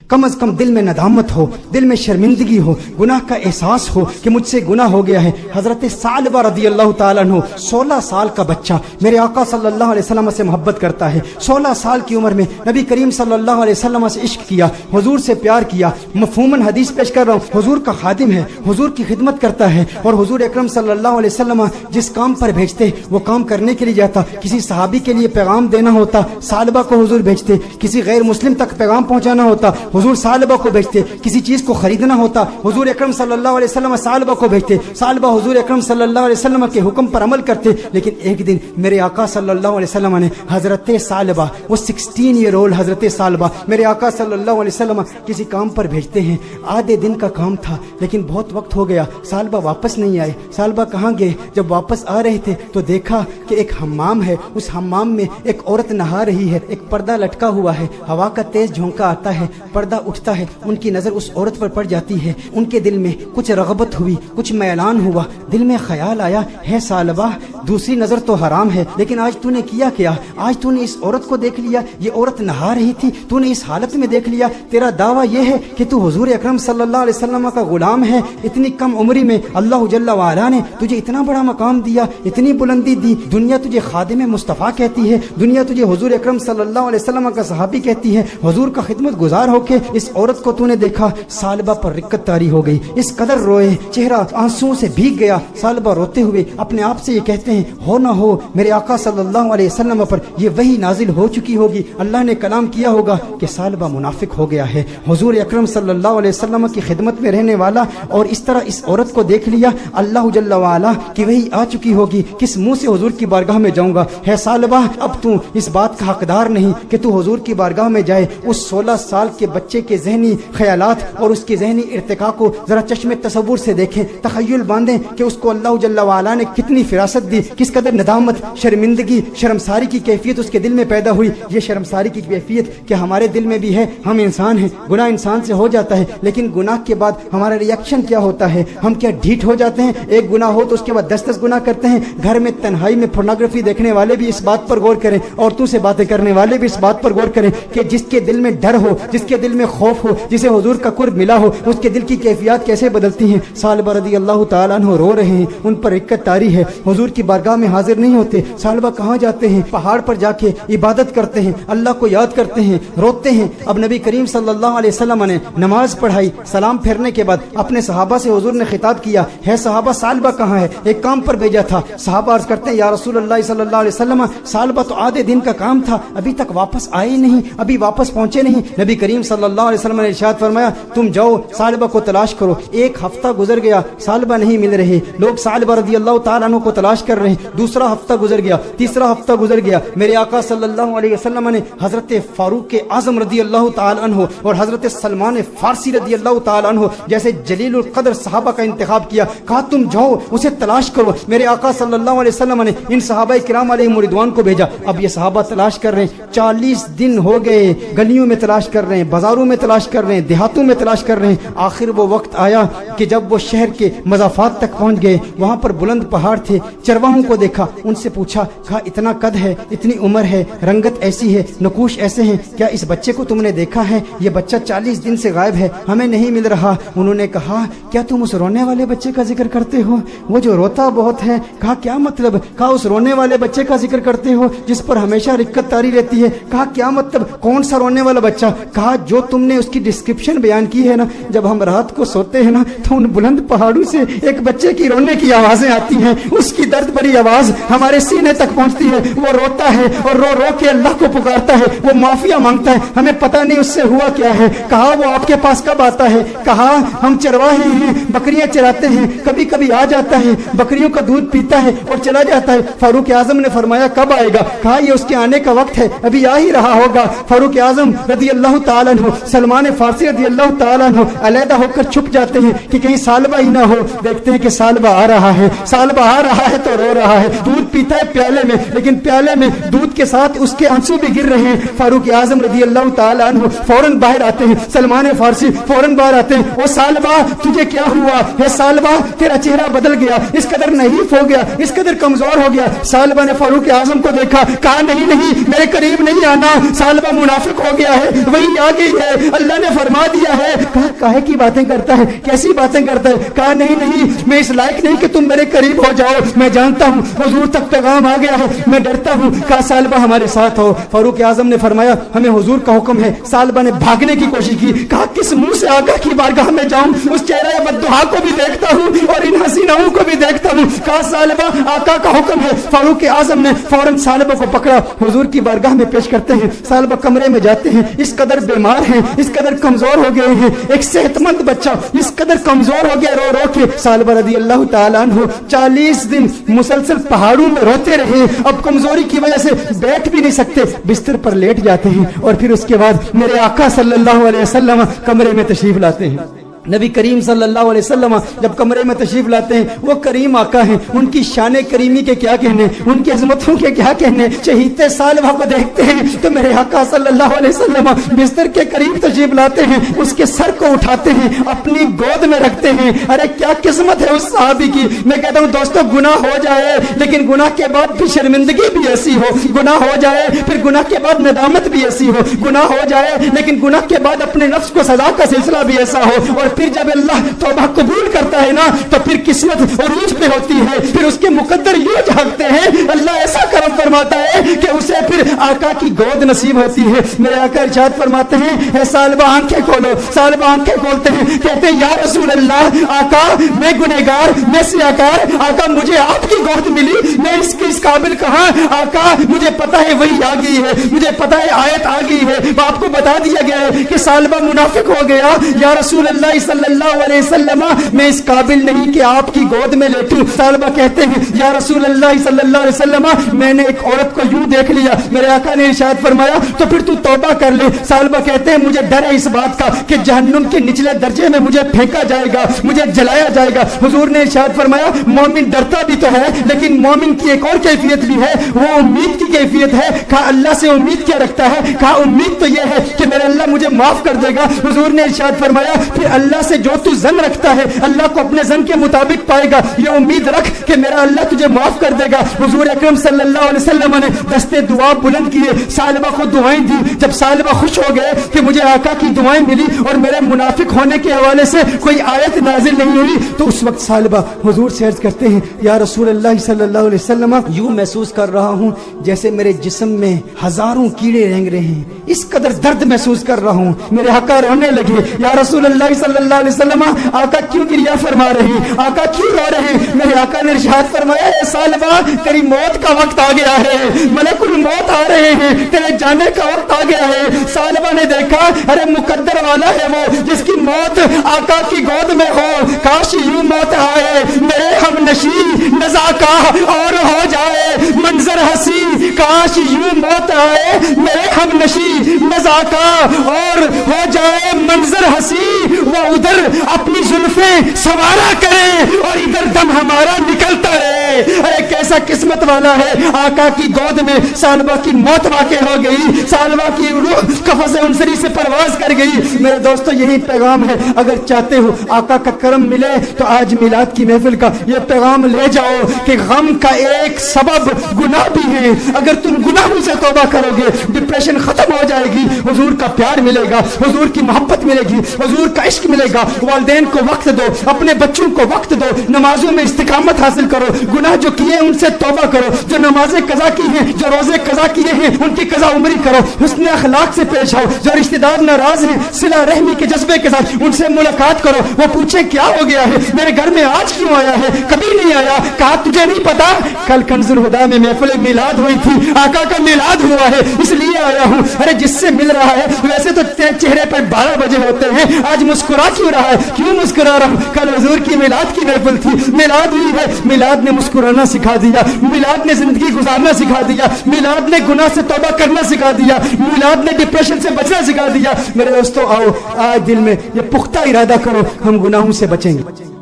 کم از کم دل میں ندامت ہو، دل میں شرمندگی ہو، گناہ کا احساس ہو کہ مجھ سے گناہ ہو گیا ہے۔ حضرت ثعلبہ رضی اللہ تعالیٰ عنہ 16 سال کا بچہ میرے آقا صلی اللہ علیہ وسلم سے محبت کرتا ہے۔ 16 سال کی عمر میں نبی کریم صلی اللہ علیہ وسلم سے عشق کیا، حضور سے پیار کیا۔ مفہوماً حدیث پیش کر رہا ہوں، حضور کا خادم ہے، حضور کی خدمت کرتا ہے، اور حضور اکرم صلی اللہ علیہ وسلم جس کام پر بھیجتے وہ کام کرنے کے لیے جاتا۔ کسی صحابی کے لیے پیغام دینا ہوتا، ثعلبہ کو حضور بھیجتے۔ کسی غیر مسلم تک پیغام پہنچانا ہوتا، حضور ثعلبہ کو بھیجتے۔ کسی چیز کو خریدنا ہوتا، حضور اکرم صلی اللہ علیہ وسلم ثعلبہ کو بھیجتے۔ ثعلبہ حضور اکرم صلی اللہ علیہ وسلم کے حکم پر عمل کرتے۔ لیکن ایک دن میرے آقا صلی اللہ علیہ وسلم نے حضرت ثعلبہ، وہ 16 ایئر اولڈ حضرت ثعلبہ میرے آقا صلی اللہ علیہ وسلم کسی کام پر بھیجتے ہیں۔ آدھے دن کا کام تھا لیکن بہت وقت ہو گیا، ثعلبہ واپس نہیں آئے۔ ثعلبہ کہاں گئے؟ جب واپس آ رہے تھے تو دیکھا کہ ایک حمام ہے، اس حمام میں ایک عورت نہا رہی ہے، ایک پردہ لٹکا ہوا ہے، ہوا کا تیز جھونکا آتا ہے، پردہ اٹھتا ہے، ان کی نظر اس عورت پر پڑ جاتی ہے۔ ان کے دل میں کچھ رغبت ہوئی، کچھ میلان ہوا، دل میں خیال آیا، ہے ثعلبہ دوسری نظر تو حرام ہے لیکن آج تو نے کیا کیا؟ آج تو نے اس عورت کو دیکھ لیا، یہ عورت نہا رہی تھی، تو نے اس حالت میں دیکھ لیا۔ تیرا دعویٰ یہ ہے کہ تو حضور اکرم صلی اللہ علیہ وسلم کا غلام ہے۔ اتنی کم عمری میں اللہ جل وعلا نے تجھے اتنا بڑا مقام دیا، اتنی بلندی دی، دنیا تجھے خادم مصطفیٰ کہتی ہے، دنیا تجھے حضور اکرم صلی اللہ علیہ وسلم کا صحابی کہتی ہے، حضور کا خدمت گزار ہو کے اس عورت کو تو نے دیکھا۔ ثعلبہ پر رقت طاری ہو گئی، اس قدر روئے، چہرہ آنسوں سے بھیگ گیا۔ ثعلبہ روتے ہوئے اپنے آپ سے یہ کہتے ہیں، ہو نہ ہو میرے آقا صلی اللہ علیہ وسلم پر یہ وحی نازل ہو چکی ہوگی، اللہ نے کلام کیا ہوگا کہ ثعلبہ منافق ہو گیا ہے، حضور اکرم صلی اللہ علیہ وسلم کی خدمت میں رہنے والا، اور اس طرح اس عورت کو دیکھ لیا، اللہ جل وعلا کی وحی آ چکی ہوگی، کس منہ سے حضور کی بارگاہ میں جاؤں گا؟ ہے ثعلبہ اب تو اس بات کا حقدار نہیں کہ تو حضور کی بارگاہ میں جائے۔ اس 16 سال کے بچے کے ذہنی خیالات اور اس کے ذہنی ارتقاء کو ذرا چشم تصور سے دیکھیں، تخیل باندھیں کہ اس کو اللہ جل وعلا نے کتنی فراست دی، کس قدر ندامت، شرمندگی، شرمساری کی کیفیت اس کے دل میں پیدا ہوئی۔ یہ شرمساری کی کیفیت کہ ہمارے دل میں بھی ہے، ہم انسان ہیں، گناہ انسان سے ہو جاتا ہے، لیکن گناہ کے بعد ہمارا ری ایکشن کیا ہوتا ہے؟ ہم کیا ڈھیٹ ہو جاتے ہیں؟ ایک گناہ ہو تو اس کے بعد 10 گناہ کرتے ہیں۔ گھر میں تنہائی میں پورنوگرافی دیکھنے والے بھی اس بات پر غور کریں، عورتوں سے باتیں کرنے والے بھی اس بات پر غور کریں کہ جس کے دل میں ڈر ہو، جس کے دل میں خوف ہو، جسے حضور کا قرب ملا ہو، اس کے دل کی کیفیات کیسے بدلتی ہیں۔ ثعلبہ رضی اللہ تعالیٰ عنہ رو رہے ہیں، ان پر رقت طاری ہے، حضور کی بارگاہ میں حاضر نہیں ہوتے۔ ثعلبہ کہاں جاتے ہیں؟ پہاڑ پر جا کے عبادت کرتے ہیں، اللہ کو یاد کرتے ہیں، روتے ہیں۔ اب نبی کریم صلی اللہ علیہ وسلم نے نماز پڑھائی، سلام پھیرنے کے بعد اپنے صحابہ سے حضور نے خطاب کیا، ہے صحابہ ثعلبہ کہاں ہے؟ ایک کام پر بھیجا تھا۔ صحابہ عرض کرتے ہیں، یا رسول اللہ صلی اللہ علیہ وسلم ثعلبہ تو آدھے دن کا کام تھا، ابھی تک واپس آئے نہیں، ابھی واپس پہنچے نہیں۔ نبی کریم صلی اللہ علیہ وسلم نے ارشاد فرمایا، تم جاؤ ثعلبہ کو تلاش کرو۔ ایک ہفتہ گزر گیا، ثعلبہ نہیں مل رہے، لوگ ثعلبہ رضی اللہ تعالیٰ عنہ کو تلاش کر رہے ہیں۔ دوسرا ہفتہ گزر گیا، تیسرا ہفتہ گزر گیا، میرے آقا صلی اللہ علیہ وسلم نے حضرت فاروق اعظم رضی اللہ تعالیٰ عنہ اور حضرت سلمان فارسی رضی اللہ تعالیٰ عنہ جیسے جلیل القدر صحابہ کا انتخاب کیا، کہا تم جاؤ اسے تلاش کرو۔ میرے آقا صلی اللہ علیہ وسلم نے ان صحابہ کرام علیہم رضوان کو بھیجا۔ اب یہ صحابہ تلاش کر رہے ہیں، 40 دن ہو گئے، گلیوں میں تلاش کر رہے ہیں، بازاروں میں تلاش کر رہے ہیں، دیہاتوں میں تلاش کر رہے ہیں۔ آخر وہ وقت آیا کہ جب وہ شہر کے مضافات تک پہنچ گئے، وہاں پر بلند پہاڑ تھے، چرواہوں کو دیکھا، ان سے پوچھا، کہا اتنا قد ہے، اتنی عمر ہے، رنگت ایسی ہے، نقوش ایسے ہیں، کیا اس بچے کو تم نے دیکھا ہے؟ یہ بچہ 40 دن سے غائب ہے، ہمیں نہیں مل رہا۔ انہوں نے کہا، کیا تم اس رونے والے بچے کا ذکر کرتے ہو؟ وہ جو روتا بہت ہے۔ کہا کیا مطلب؟ کہا اس رونے والے بچے کا ذکر کرتے ہو جس پر ہمیشہ رقت طاری رہتی ہے۔ کہا کیا مطلب؟ کون سا رونے والا بچہ؟ کہا جو تم نے اس کی ڈسکرپشن بیان کی ہے نا، جب ہم رات کو سوتے ہیں نا تو ان بلند پہاڑوں سے ایک بچے کی رونے کی آوازیں آتی ہیں، اس کی درد بھری آواز ہمارے سینے تک پہنچتی ہے، وہ روتا ہے اور رو رو کے اللہ کو پکارتا ہے، وہ معافیا مانگتا ہے، ہمیں پتہ نہیں اس سے ہوا کیا ہے۔ کہا وہ آپ کے پاس کب آتا ہے؟ کہا ہم چرواہے ہیں، بکریاں چراتے ہیں، کبھی کبھی آ جاتا ہے، بکریوں کا دودھ پیتا ہے اور چلا جاتا ہے۔ فاروق اعظم نے فرمایا کب آئے گا؟ کہا یہ اس کے آنے کا وقت ہے، ابھی آ ہی رہا ہوگا۔ فاروق اعظم رضی اللہ تعالیٰ عنہ، سلمان فارسی رضی اللہ تعالیٰ عنہ علیحدہ ہو کر چھپ جاتے ہیں کہ کہیں ثعلبہ ہی نہ ہو۔ دیکھتے ہیں کہ ثعلبہ آ رہا ہے، ثعلبہ آ رہا ہے تو رو رہا ہے، دودھ پیتا ہے پیالے میں، لیکن پیالے میں دودھ کے ساتھ اس کے آنسو بھی گر رہے ہیں۔ فاروق اعظم رضی اللہ تعالیٰ عنہ فوراً باہر آتے ہیں، سلمان فارسی فوراً باہر آتے ہیں، او ثعلبہ تجھے کیا ہوا ہے؟ ثعلبہ تیرا چہرہ بدل گیا، اس قدر نحیف ہو گیا، اس قدر کمزور ہو گیا۔ ثعلبہ نے فاروق اعظم کو دیکھا، کہا نہیں نہیں میرے قریب نہیں آنا، ثعلبہ منافق ہو گیا ہے، وہی آ گئی ہے, اللہ نے فرما دیا ہے. کہا کاہے کی باتیں کرتا ہے, کیسی باتیں کرتا ہے. کہا نہیں نہیں, میں اس لائق نہیں کہ تم میرے قریب ہو جاؤ, میں جانتا ہوں حضور تک پیغام آ گیا ہے, میں ڈرتا ہوں. کہا سالبہ ہمارے ساتھ ہو. فاروق اعظم نے فرمایا ہمیں حضور کا حکم ہے. سالبہ نے بھاگنے کی کوشش کی. کہا کس منہ سے آقا کی بارگاہ میں جاؤں, اس چہرہ بددعا کو بھی دیکھتا ہوں اور ان حسیناؤں کو بھی دیکھتا ہوں. کہا سالبہ آقا کا حکم ہے. فاروق اعظم نے فوراً سالبہ کو پکڑا, حضور کی بارگاہ میں پیش کرتے ہیں. سالبہ کمرے میں جاتے ہیں, اس قدر بیمار ہیں, اس قدر کمزور ہو گئے ہیں, ایک صحت مند بچہ اس قدر کمزور ہو گیا رو رو کے. سالبہ رضی اللہ تعالیٰ عنہ 40 دن مسلسل پہاڑوں میں روتے رہے. اب کمزوری کی وجہ سے بیٹھ بھی نہیں سکتے, بستر پر لیٹ جاتے ہیں اور پھر اس کے بعد میرے آقا صلی اللہ علیہ وسلم کمرے میں تشریف لاتے ہیں. نبی کریم صلی اللہ علیہ وسلم جب کمرے میں تشریف لاتے ہیں, وہ کریم آقا ہیں, ان کی شان کریمی کے کیا کہنے, ان کی عظمتوں کے کیا کہنے. چہیتے سالبہ کو دیکھتے ہیں تو میرے آقا صلی اللہ علیہ وسلم بستر کے قریب تشریف لاتے ہیں, اس کے سر کو اٹھاتے ہیں, اپنی گود میں رکھتے ہیں. ارے کیا قسمت ہے اس صحابی کی. میں کہتا ہوں دوستو, گناہ ہو جائے لیکن گناہ کے بعد بھی شرمندگی بھی ایسی ہو, گناہ ہو جائے پھر گناہ کے بعد ندامت بھی ایسی ہو, گناہ ہو جائے لیکن گناہ کے بعد اپنے نفس کو سزا کا سلسلہ بھی ایسا ہو, اور پھر جب اللہ توبہ قبول کرتا ہے نا تو پھر قسمت عروج پہ ہوتی ہے. پھر اس کے مقدر یوں جھانکتے ہیں, اللہ ایسا کرم فرماتا ہے کہ اسے پھر آقا کی گود نصیب ہوتی ہے. میرے آقا ارشاد فرماتے ہیں اے سالبہ آنکھیں کھولو. سالبہ آنکھیں کھولتے ہیں, کہتے ہیں یا رسول اللہ, آقا میں گنہگار, میں سیاکار, آقا مجھے آپ کی گود ملی, میں اس قابل کہاں. آقا مجھے پتا ہے وہی آ گئی ہے, مجھے پتا ہے آیت آ گئی ہے, آپ کو بتا دیا گیا ہے کہ سالبہ منافق ہو گیا. یا رسول اللہ صلی اللہ علیہ وسلم میں اس قابل نہیں کہ آپ کی گود میں لیٹوں. سالبہ کہتے ہیں یا رسول اللہ صلی اللہ علیہ وسلم میں نے ایک عورت کو یوں دیکھ لیا. میرے آقا نے ارشاد فرمایا تو پھر تو توبہ کر لے. سالبہ کہتے ہیں مجھے ڈر ہے اس بات کا کہ جہنم کے نچلے درجے میں مجھے پھینکا جائے گا, مجھے جلایا جائے گا. حضور نے ارشاد فرمایا مومن ڈرتا بھی تو ہے لیکن مومن کی ایک اور کیفیت بھی ہے, وہ امید کی کیفیت ہے. کہا اللہ سے امید کیا رکھتا ہے. کہا امید تو یہ ہے کہ میرے اللہ مجھے معاف کر دے گا. حضور نے ارشاد فرمایا پھر اللہ سے جو تو زن رکھتا ہے اللہ کو اپنے زن کے مطابق پائے گا. یہ امید رکھ کہ میرا اللہ تجھے معاف کر دے گا. حضور اکرم صلی اللہ علیہ وسلم نے دستے دعا بلند کیے, سالبہ کو دعائیں دی. جب سالبہ خوش ہو گئے کہ مجھے آقا کی دعائیں ملی اور میرے منافق ہونے کے حوالے سے کوئی آیت نازل نہیں ہوئی, تو اس وقت سالبہ حضور سے عرض کرتے ہیں یا رسول اللہ صلی اللہ علیہ وسلم یوں محسوس کر رہا ہوں جیسے میرے جسم میں ہزاروں کیڑے رینگ رہے ہیں, اس قدر درد محسوس کر رہا ہوں. میرے آقا رونے لگے. یا رسول اللہ صلی اللہ علیہ وسلم آقا کیوں گریہ فرما رہے ہیں, آقا کیوں رو رہے ہیں. میرے آقا نے ارشاد فرمایا اے سالبہ تیری موت کا وقت آ گیا ہے, ملک الموت آ رہے ہیں, تیرے جانے کا وقت آ گیا ہے. سالبہ نے دیکھا ارے مقدر والا ہے وہ جس کی موت آقا کی گود میں ہو. کاش یوں موت آئے میرے ہم نشی نزاکا اور ہو جائے منظر ہنسی. کاش یوں موت آئے میرے ہم نشی نزاکا اور ہو جائے منظر ہنسی. وہ ادھر اپنی زلفیں سوارا کرے اور ادھر دم ہمارا نکلتا رہے. ارے کیسا قسمت والا ہے, آقا کی گود میں سالبہ کی موت واقع ہو گئی. سالبہ کی روح قفس انصری سے پرواز کر گئی. میرے دوستو یہی پیغام ہے, اگر چاہتے ہو آقا کا کرم ملے تو آج میلاد کی محفل کا یہ پیغام لے جاؤ کہ غم کا ایک سبب گناہ بھی ہے. اگر تم گناہوں سے توبہ کرو گے ڈپریشن ختم ہو جائے گی, حضور کا پیار ملے گا, حضور کی محبت ملے گی, حضور کا عشق ملے گا. والدین کو وقت دو, اپنے بچوں کو وقت دو, نمازوں میں استقامت حاصل کرو, گناہ جو کیے ان سے توبہ کرو, جو نمازیں قضا کی ہیں, جو روزے قضا کیے ہیں ان کی قضا عمری کرو, حسن اخلاق سے پیش آؤ. جو رشتہ دار ناراض ہیں صلہ رحمی کے جذبے کے ساتھ ان سے ملاقات کرو, وہ پوچھے کیا ہو گیا ہے, میرے گھر میں آج کیوں آیا ہے, کبھی نہیں آیا. کہا تجھے نہیں پتا کل کنز الہدیٰ میں محفل میلاد ہوئی تھی, آقا کا میلاد ہوا ہے اس لیے آیا ہوں. ارے جس سے مل رہا ہے ویسے تو چہرے پر 12 بجے ہوتے ہیں, آج مسکرا کیوں رہا ہے, کیوں مسکرا رہا ہوں. کل حضور کی میلاد کی محفل تھی, میلاد ہوئی ہے, میلاد نے مسکرانا سکھا دیا, میلاد نے زندگی گزارنا سکھا دیا, میلاد نے گناہ سے توبہ کرنا سکھا دیا, میلاد نے ڈپریشن سے بچنا سکھا دیا. میرے دوستو آؤ آج دل میں یہ پختہ ارادہ کرو ہم گناہوں سے بچیں گے.